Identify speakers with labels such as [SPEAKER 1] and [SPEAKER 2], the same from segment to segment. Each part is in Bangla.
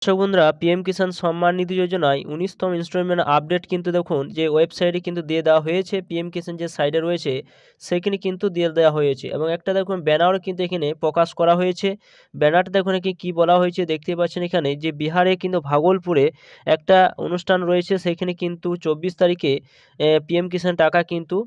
[SPEAKER 1] দর্শক বন্ধুরা, পিএম কিষাণ সম্মান নিধি যোজনায় 19তম ইনস্টলমেন্ট আপডেট কিন্তু দেখুন যে ওয়েবসাইটে কিন্তু দিয়ে দেওয়া হয়েছে। পিএম কিষাণ যে সাইটে রয়েছে সেখানে কিন্তু দিয়ে দেওয়া হয়েছে এবং একটা দেখুন ব্যানারও কিন্তু এখানে প্রকাশ করা হয়েছে। ব্যানারটা দেখুন এখানে কি বলা হয়েছে দেখতে পাচ্ছেন এখানে যে বিহারে কিন্তু ভাগলপুরে একটা অনুষ্ঠান রয়েছে, সেখানে কিন্তু 24 তারিখে পিএম কিষাণ টাকা কিন্তু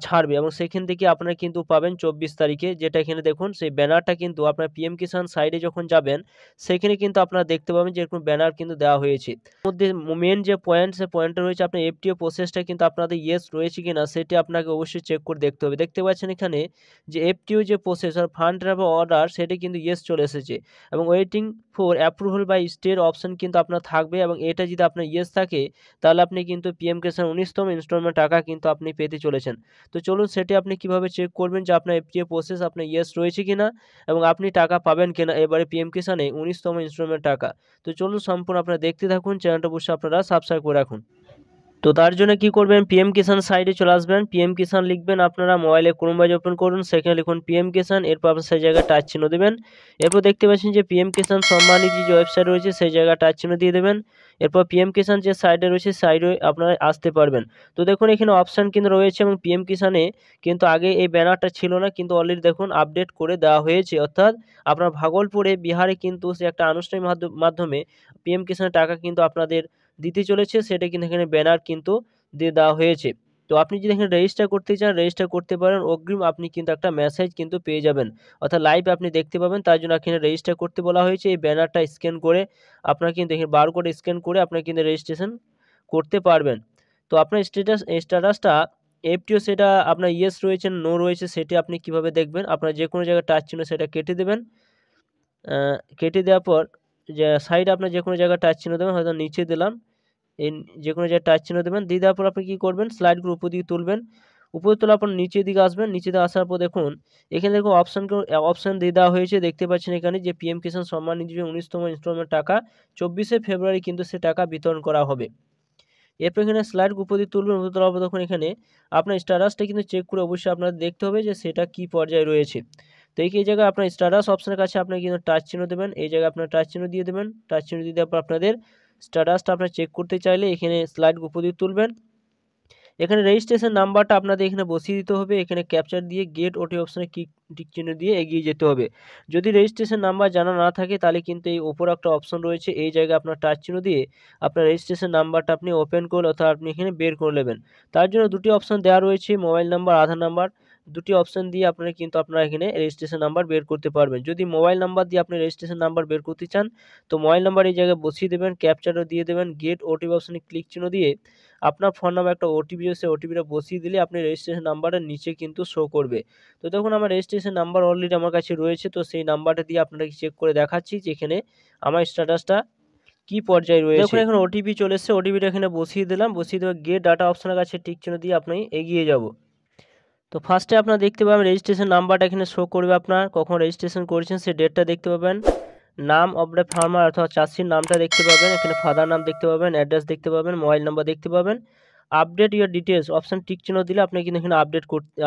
[SPEAKER 1] ছাড়বে এবং সেখান থেকে আপনারা কিন্তু পাবেন 24 তারিখে, যেটা এখানে দেখুন সেই ব্যানারটা কিন্তু আপনার পিএম কিষাণ সাইটে যখন যাবেন সেখানে কিন্তু আপনারা দেখতে পাবেন যে এরকম ব্যানার কিন্তু দেওয়া হয়েছে। মধ্যে মেন যে পয়েন্ট, সে পয়েন্টটা রয়েছে আপনার এফটিও প্রসেসটা কিন্তু আপনাদের ইয়েস রয়েছে কিনা সেটি আপনাকে অবশ্যই চেক করে দেখতে হবে। দেখতে পাচ্ছেন এখানে যে এফটিও যে প্রসেস আর ফান্ড ট্রান্সফার অর্ডার সেটি কিন্তু ইয়েস চলে এসেছে এবং waiting for approval by state option কিন্তু আপনার থাকবে এবং এটা যদি আপনার ইয়েস থাকে তাহলে আপনি কিন্তু পিএম কিষাণ 19তম ইনস্টলমেন্ট টাকা কিন্তু আপনি পেতে চলেছেন। তো চলুন সেটি আপনি কিভাবে চেক করবেন যে আপনার এফটিও প্রসেস আপনার ইয়েস রয়েছে কিনা এবং আপনি টাকা পাবেন কিনা এবারে পিএম কিষাণে 19তম ইনস্টলমেন্ট টাকা। তো চলুন সম্পূর্ণ আপনারা দেখতে থাকুন, চ্যানেলটা অবশ্যই আপনারা সাবস্ক্রাইব করে রাখুন। তো তার জন্য কি করবেন, পিএম কিষাণ সাইটে চলে আসবেন। পিএম কিষাণ লিখবেন, আপনারা মোবাইলে ক্রোম ব্রাউজার ওপেন করুন, সেখানে লিখুন পিএম কিষাণ, এরপর আপনার সেই জায়গায় টাচ চিহ্ন দেবেন। এরপর দেখতে পাচ্ছেন যে পিএম কিষাণ সম্মান নিধি যে ওয়েবসাইট রয়েছে সেই জায়গায় টাচ চিহ্ন দিয়ে দেবেন। এরপর পিএম কিষাণ যে সাইটে রয়েছে সাইডে আপনারা আসতে পারবেন। তো দেখুন এখানে অপশান কিন্তু রয়েছে এবং পিএম কিষাণে কিন্তু আগে এই ব্যানারটা ছিল না, কিন্তু অলরেডি দেখুন আপডেট করে দেওয়া হয়েছে। অর্থাৎ আপনার ভাগলপুরে বিহারে কিন্তু সে একটা আনুষ্ঠানিক মাধ্যমে পিএম কিষাণের টাকা কিন্তু আপনাদের দিতে চলেছে, সেটা কিন্তু এখানে ব্যানার কিন্তু দিয়ে দেওয়া হয়েছে। তো আপনি যদি এখানে রেজিস্টার করতে চান রেজিস্টার করতে পারেন, অগ্রিম আপনি কিন্তু একটা মেসেজ কিন্তু পেয়ে যাবেন, অর্থাৎ লাইভ আপনি দেখতে পাবেন। তার জন্য এখানে রেজিস্টার করতে বলা হয়েছে। এই ব্যানারটা স্ক্যান করে আপনারা কিন্তু এখানে বারকোড স্ক্যান করে আপনারা কিন্তু রেজিস্ট্রেশন করতে পারবেন। তো আপনার স্ট্যাটাসটা এফটিও সেটা আপনার ইয়েস রয়েছে নো রয়েছে সেটি আপনি কিভাবে দেখবেন, আপনার যে কোনো জায়গায় টাচ চিহ্ন সেটা কেটে দেবেন। কেটে দেওয়ার পর যে সাইডে আপনার যে কোনো জায়গায় টাচ চিহ্ন দেবেন, হয়তো নিচে দিলাম, এই যে কোনো জায়গায় টাচ চিহ্ন দেবেন। দিয়ে দেওয়ার পর আপনি কী করবেন, স্লাইডগুলো উপর দিকে তুলবেন। উপরে তোলার পর নিচের দিকে আসবেন, নিচে দিকে আসার পর দেখুন এখানে দেখুন অপশান দিয়ে দেওয়া হয়েছে। দেখতে পাচ্ছেন এখানে যে পিএম কিষাণ সম্মান নিধি 19তম ইনস্টলমেন্ট টাকা 24শে ফেব্রুয়ারি কিন্তু সে টাকা বিতরণ করা হবে। এরপর এখানে স্লাইড উপর দিয়ে তুলবেন, উপরে তোলার পর দেখুন এখানে আপনার স্ট্যাটাসটা কিন্তু চেক করে অবশ্যই আপনাদের দেখতে হবে যে সেটা কী পর্যায়ে রয়েছে। তো এই জায়গায় আপনার স্ট্যাটাস অপশনের কাছে আপনার কিন্তু টাচ চিহ্ন দেবেন, এই জায়গায় আপনার টাচ চিহ্ন দিয়ে দেবেন। টাচ চিহ্ন দিয়ে দেওয়ার পর আপনাদের স্ট্যাটাসটা আপনার চেক করতে চাইলে এখানে স্লাইড উপর দিয়ে তুলবেন। এখানে রেজিস্ট্রেশন নাম্বারটা আপনাদের এখানে বসিয়ে দিতে হবে, এখানে ক্যাপচার দিয়ে গেট ওটি অপশনে টিক চিহ্ন দিয়ে এগিয়ে যেতে হবে। যদি রেজিস্ট্রেশন নাম্বার জানা না থাকে তাহলে কিন্তু এই ওপর একটা অপশন রয়েছে, এই জায়গায় আপনার টাচ চিহ্ন দিয়ে আপনার রেজিস্ট্রেশন নাম্বারটা আপনি ওপেন করে অর্থাৎ আপনি এখানে বের করে নেবেন। তার জন্য দুটি অপশন দেওয়া রয়েছে, মোবাইল নাম্বার, আধার নাম্বার। দুটি অপশন দিয়ে আপনারা কিন্তু আপনারা এখানে রেজিস্ট্রেশন নাম্বার বের করতে পারবেন। যদি মোবাইল নাম্বার দিয়ে আপনি রেজিস্ট্রেশন নাম্বার বের করতে চান তো মোবাইল নাম্বার এই জায়গায় বসিয়ে দেবেন, ক্যাপচারও দিয়ে দেবেন, গেট ওটিপি অপশনে ক্লিক চিহ্ন দিয়ে আপনার ফোন নাম্বার একটা ওটিপি আছে, ওটিপিটা বসিয়ে দিলে আপনি রেজিস্ট্রেশন নাম্বারটা নিচে কিন্তু শো করবে। তো দেখুন আমার রেজিস্ট্রেশন নাম্বার অলরেডি আমার কাছে রয়েছে, তো সেই নাম্বারটা দিয়ে আপনাকে চেক করে দেখাচ্ছি যে এখানে আমার স্ট্যাটাসটা কি পর্যায়ে রয়েছে। দেখুন এখন ওটিপি চলে এসেছে, ওটিপিটা এখানে বসিয়ে দিলাম, বসিয়ে দেওয়া গেট ডাটা অপশনের কাছে টিক চিহ্ন দিয়ে আপনি এগিয়ে যাব। তো ফার্স্টে আপনারা দেখতে পাবেন রেজিস্ট্রেশন নাম্বারটা এখানে শো করবে, আপনার কখন রেজিস্ট্রেশন করেছেন সেই ডেটটা দেখতে পাবেন। নাম অফ দ্য ফার্মার অথবা চাষির নামটা দেখতে পাবেন, এখানে ফাদার নাম দেখতে পাবেন, অ্যাড্রেস দেখতে পাবেন, মোবাইল নাম্বার দেখতে পাবেন। Update your details option tick চিহ্ন দিলে আপনি কিন্তু এখানে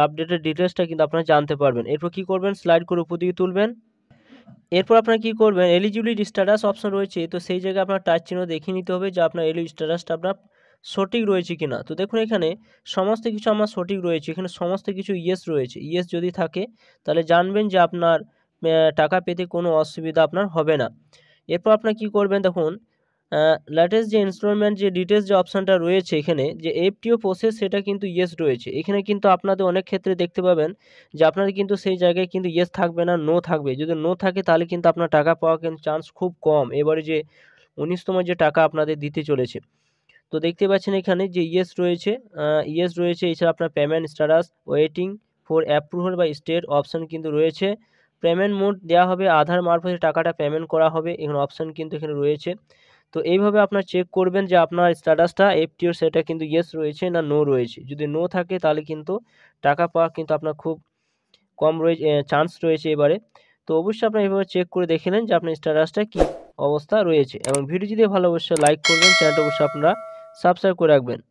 [SPEAKER 1] আপডেটের ডিটেলসটা কিন্তু আপনারা জানতে পারবেন। এরপর কী করবেন, স্লাইড করে উপর দিকে তুলবেন। এরপর আপনারা কী করবেন, এলিজিবিলিটি স্ট্যাটাস অপশন রয়েছে, তো সেই জায়গায় আপনার টাচ চিহ্ন দেখে নিতে হবে যে আপনার স্ট্যাটাসটা আপনার সঠিক রয়েছে কিনা। তো দেখুন এখানে সমস্ত কিছু আমার সঠিক রয়েছে, এখানে সমস্ত কিছু ইয়েস রয়েছে। ইয়েস যদি থাকে তাহলে জানবেন যে আপনার টাকা পেতে কোনো অসুবিধা আপনার হবে না। এরপর আপনার কী করবেন, দেখুন লেটেস্ট যে ইনস্টলমেন্ট যে ডিটেলস যে অপশানটা রয়েছে এখানে যে এফটিও প্রসেস সেটা কিন্তু ইয়েস রয়েছে। এখানে কিন্তু আপনাদের অনেক ক্ষেত্রে দেখতে পাবেন যে আপনাদের কিন্তু সেই জায়গায় কিন্তু ইয়েস থাকবে না, নো থাকবে। যদি নো থাকে তাহলে কিন্তু আপনার টাকা পাওয়ার কিন্তু চান্স খুব কম এবারে যে 19তম যে টাকা আপনাদের দিতে চলেছে। তো দেখতে পাচ্ছেন এখানে যে ইয়েস রয়েছে, এছাড়া আপনার payment status waiting for approval by state option কিন্তু রয়েছে। পেমেন্ট মোড দেওয়া হবে, আধার মারফতে টাকাটা পেমেন্ট করা হবে, এখানে অপশান কিন্তু এখানে রয়েছে। তো এইভাবে আপনার চেক করবেন যে আপনার স্ট্যাটাসটা এফটিওর সেটা কিন্তু ইয়েস রয়েছে না নো রয়েছে। যদি নো থাকে তাহলে কিন্তু টাকা পাওয়া কিন্তু আপনার খুব কম চান্স রয়েছে এবারে। তো অবশ্যই আপনারা এভাবে চেক করে দেখে নেন যে আপনার স্ট্যাটাসটা কী অবস্থা রয়েছে এবং ভিডিও যদি ভালো অবশ্যই লাইক করবেন, চ্যানেলটা অবশ্যই আপনারা সাবস্ক্রাইব করে রাখবেন।